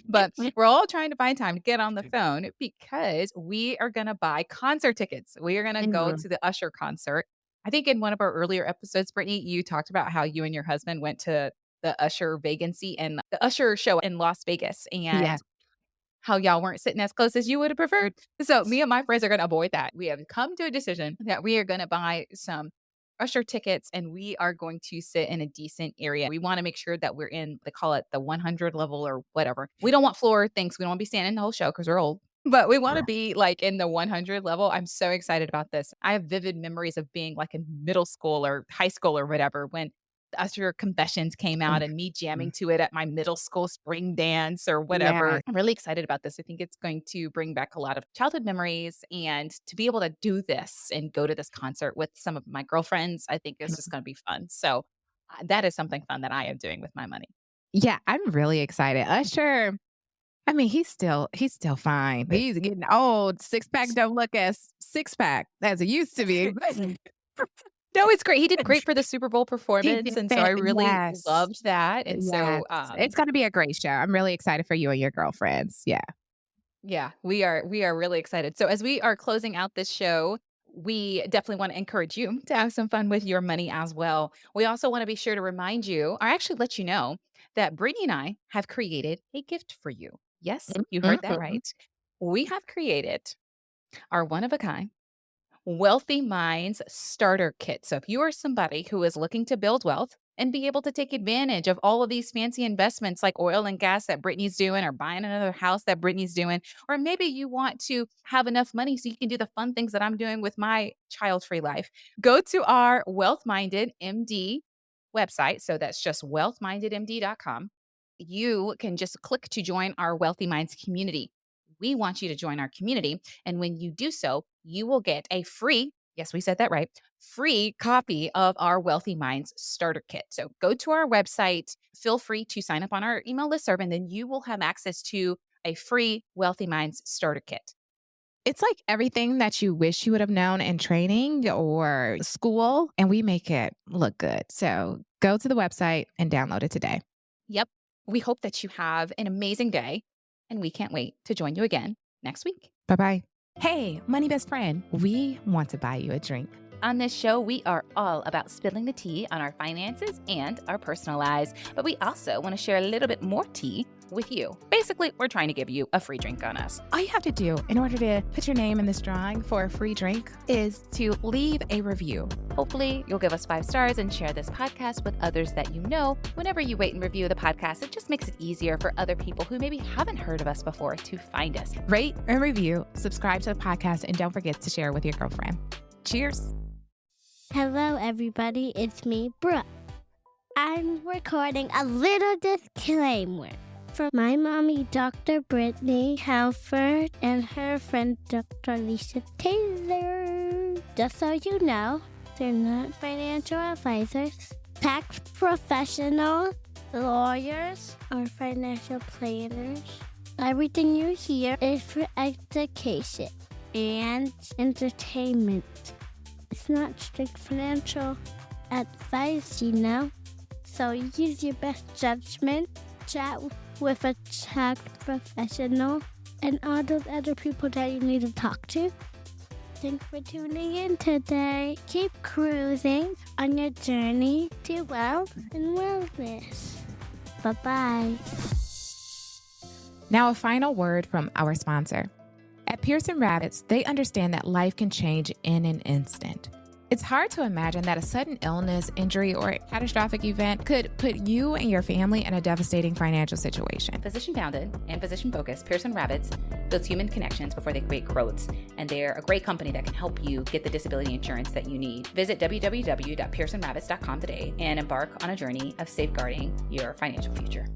but we're all trying to find time to get on the phone because we are going to buy concert tickets. We are going to go Mm. to the Usher concert. I think in one of our earlier episodes, Brittany, you talked about how you and your husband went to the Usher vacancy and the Usher show in Las Vegas Yeah. and how y'all weren't sitting as close as you would have preferred. So me and my friends are going to avoid that. We have come to a decision that we are going to buy some Usher tickets and we are going to sit in a decent area. We want to make sure that we're in, they call it the 100 level or whatever. We don't want floor things. We don't want to be standing the whole show because we're old. But we want to be like in the 100 level. I'm so excited about this. I have vivid memories of being like in middle school or high school or whatever when the Usher Confessions came out Mm. and me Mm. jamming to it at my middle school spring dance or Yeah. whatever. I'm really excited about this. I think it's going to bring back a lot of childhood memories and to be able to do this and go to this concert with some of my girlfriends, I think it's just going to be fun. So that is something fun that I am doing with my money. Yeah, I'm really excited. Usher, I mean, he's still fine. He's getting old. Six pack don't look as six pack as it used to be. No, it's great. He did great for the Super Bowl He performance. did And so that. I really Yes. loved that. And Yes. so It's gonna be a great show. I'm really excited for you and your girlfriends. Yeah. yeah, we are really excited. So as we are closing out this show, we definitely want to encourage you to have some fun with your money as well. We also want to be sure to remind you, or actually let you know, that Brittany and I have created a gift for you. Yes, you heard that Mhm. right. We have created our one of a kind Wealthy Minds Starter Kit. So, if you are somebody who is looking to build wealth and be able to take advantage of all of these fancy investments like oil and gas that Brittany's doing, or buying another house that Brittany's doing, or maybe you want to have enough money so you can do the fun things that I'm doing with my child free life, go to our Wealth Minded MD website. So, that's just wealthmindedmd.com. You can just click to join our Wealthy Minds community. We want you to join our community. And when you do so, you will get a free, yes, we said that right, free copy of our Wealthy Minds starter kit. So go to our website, feel free to sign up on our email listserv, and then you will have access to a free Wealthy Minds starter kit. It's like everything that you wish you would have known in training or school, and we make it look good. So go to the website and download it today. Yep. We hope that you have an amazing day, and we can't wait to join you again next week. Bye bye. Hey, money best friend, we want to buy you a drink. On this show, we are all about spilling the tea on our finances and our personal lives, but we also want to share a little bit more tea with you. Basically, we're trying to give you a free drink on us. All you have to do in order to put your name in this drawing for a free drink is to leave a review. Hopefully, you'll give us 5 stars and share this podcast with others that you know. Whenever you rate and review the podcast, it just makes it easier for other people who maybe haven't heard of us before to find us. Rate and review, subscribe to the podcast, and don't forget to share with your girlfriend. Cheers. Hello, everybody. It's me, Brooke. I'm recording a little disclaimer for my mommy, Dr. Brittne Halford, and her friend, Dr. Lisha Taylor. Just so you know, they're not financial advisors, tax professionals, lawyers, or financial planners. Everything you hear is for education and entertainment. It's not strict financial advice, you know. So use your best judgment, chat with a tax professional, and all those other people that you need to talk to. Thanks for tuning in today. Keep cruising on your journey to wealth and wellness. Bye-bye. Now, a final word from our sponsor. At Pearson Rabbits, they understand that life can change in an instant. It's hard to imagine that a sudden illness, injury, or catastrophic event could put you and your family in a devastating financial situation. Physician-founded and physician-focused, Pearson Rabbits builds human connections before they create growths, and they're a great company that can help you get the disability insurance that you need. Visit www.pearsonrabbits.com today and embark on a journey of safeguarding your financial future.